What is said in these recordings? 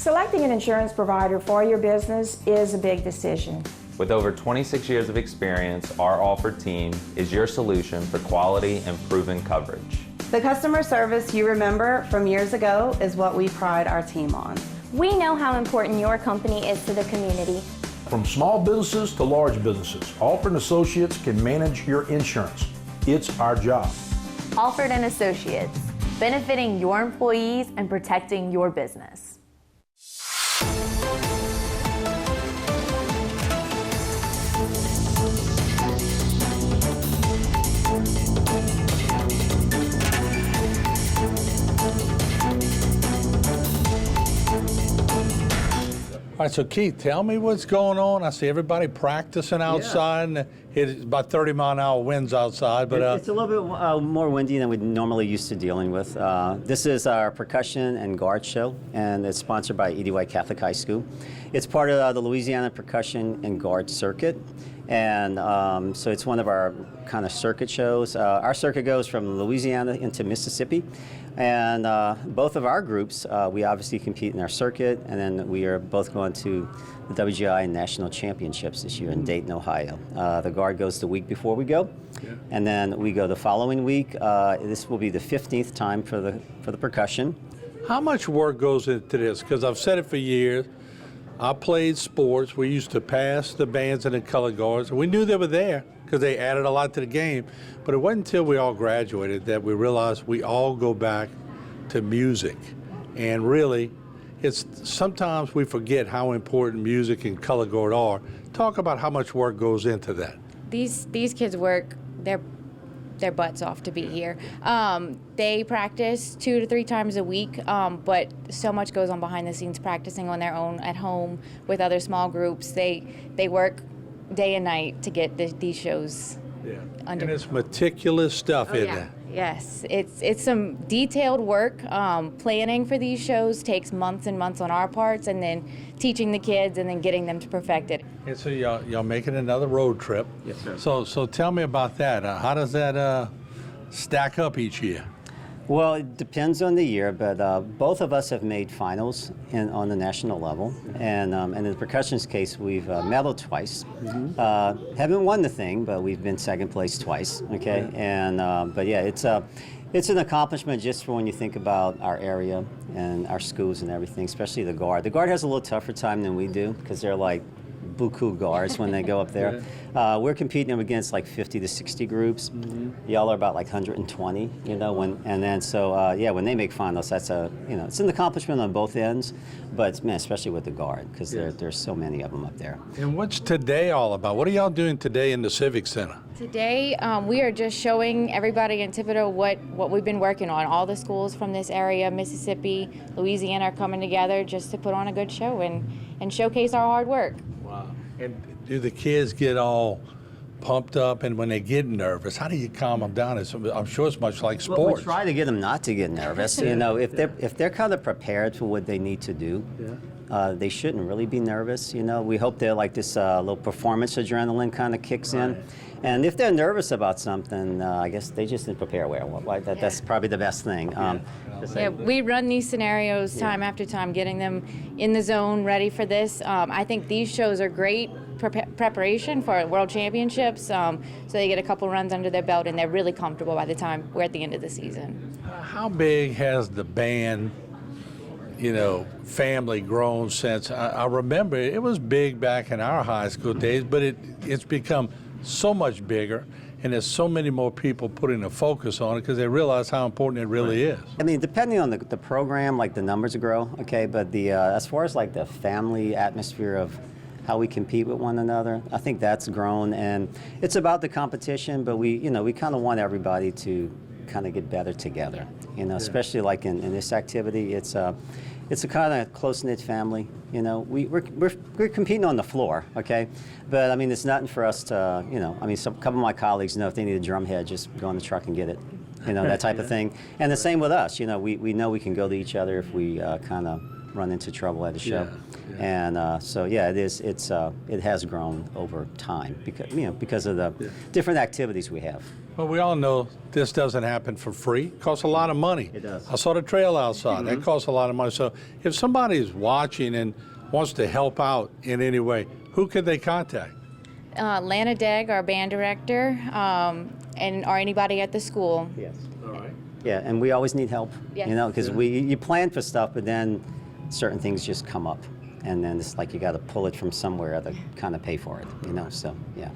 Selecting an insurance provider for your business is a big decision. With over 26 years of experience, our Alford team is your solution for quality and proven coverage. The customer service you remember from years ago is what we pride our team on. We know how important your company is to the community. From small businesses to large businesses, Alford & Associates can manage your insurance. It's our job. Alford & Associates, benefiting your employees and protecting your business. All right, so Keith, tell me what's going on. I see everybody practicing outside, and it's about 30-mile-an-hour winds outside. But it's a little bit more windy than we're normally used to dealing with. This is our percussion and guard show, and it's sponsored by EDY Catholic High School. It's part of the Louisiana Percussion and Guard Circuit, and so it's one of our kind of circuit shows. Our circuit goes from Louisiana into Mississippi. And both of our groups, we obviously compete in our circuit, and then we are both going to the WGI National Championships this year in Dayton, Ohio. The guard goes the week before we go, and then we go the following week. This will be the 15th time for the percussion. how much work goes into this? Because I've said it for years. I played sports. We used to pass the bands and the color guards. We knew they were there because they added a lot to the game. But it wasn't until we all graduated that we realized we all go back to music. And really, it's sometimes we forget how important music and color guard are. Talk about how much work goes into that. These kids work their butts off to be here. They practice 2 to 3 times a week, but so much goes on behind the scenes, practicing on their own at home with other small groups. They work day and night to get these shows under. And it's meticulous stuff, isn't it? Yes, it's some detailed work. Planning for these shows takes months and months on our parts, and then teaching the kids and then getting them to perfect it. And so y'all making another road trip. Yes, sir. So tell me about that. How does that stack up each year? Well, it depends on the year, but both of us have made finals on the national level, and in the percussion's case, we've medaled twice. Haven't won the thing, but we've been second place twice. Okay, and but yeah, it's an accomplishment just for when you think about our area and our schools and everything, especially the guard. The guard has a little tougher time than we do because they're like buku guards when they go up there. We're competing against like 50 to 60 groups. Y'all are about like 120, you know. And then when they make finals, that's it's an accomplishment on both ends. But man, especially with the guard, because there's so many of them up there. And what's today all about? What are y'all doing today in the Civic Center? Today, we are just showing everybody in Thibodaux what we've been working on. All the schools from this area, Mississippi, Louisiana, are coming together just to put on a good show and showcase our hard work. Wow. And do the kids get all pumped up, and when they get nervous, how do you calm them down? I'm sure it's much like sports. Well, we try to get them not to get nervous. You know, if they're kind of prepared for what they need to do, they shouldn't really be nervous. You know, we hope they're like this little performance adrenaline kind of kicks in. And if they're nervous about something, I guess they just didn't prepare well. That's probably the best thing. We run these scenarios time after time, getting them in the zone, ready for this. I think these shows are great preparation for World Championships, so they get a couple runs under their belt and they're really comfortable by the time we're at the end of the season. How big has the band, family grown since? I remember it was big back in our high school days, but it's become so much bigger, and there's so many more people putting a focus on it because they realize how important it really is. I mean, depending on the program, like the numbers grow, okay, but as far as like the family atmosphere of how we compete with one another, I think that's grown, and it's about the competition, but we kind of want everybody to kind of get better together, especially like in this activity. It's a kind of close-knit family. We're competing on the floor, okay? But I mean, it's nothing for us to, a couple of my colleagues know if they need a drum head, just go in the truck and get it, that type of thing. And the same with us. We know we can go to each other if we kind of run into trouble at a show. And so yeah, it has grown over time because of the different activities we have. Well, we all know this doesn't happen for free. It costs a lot of money. It does. I saw the trail outside. That costs a lot of money. So if somebody's watching and wants to help out in any way, who can they contact? Lana Degg, our band director, or anybody at the school. Yes. All right. Yeah, and we always need help. Yes. You know, because you plan for stuff, but then certain things just come up, and then it's like you got to pull it from somewhere to kind of pay for it. You know, so yeah.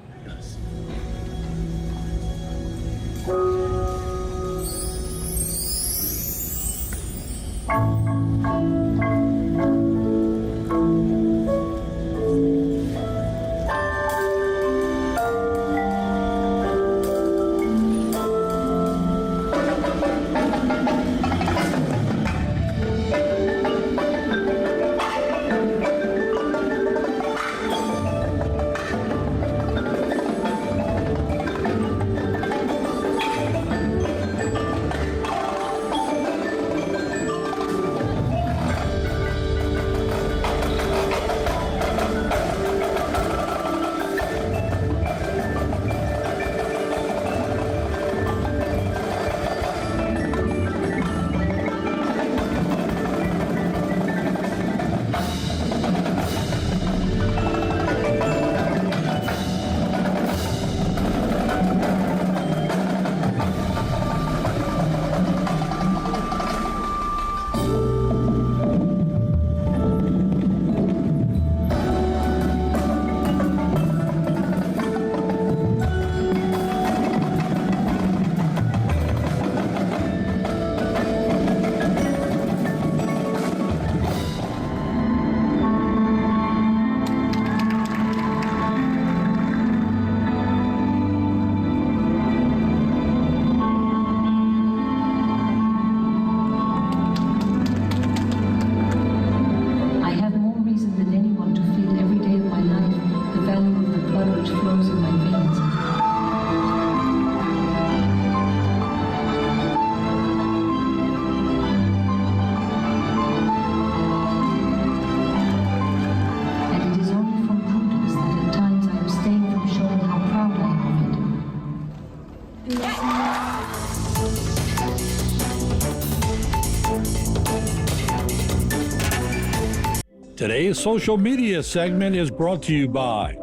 Today's social media segment is brought to you by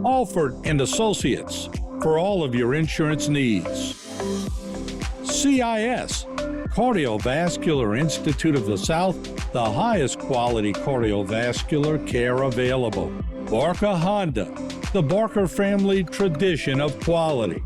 Alford and Associates for all of your insurance needs. CIS, Cardiovascular Institute of the South, the highest quality cardiovascular care available. Barker Honda, the Barker family tradition of quality.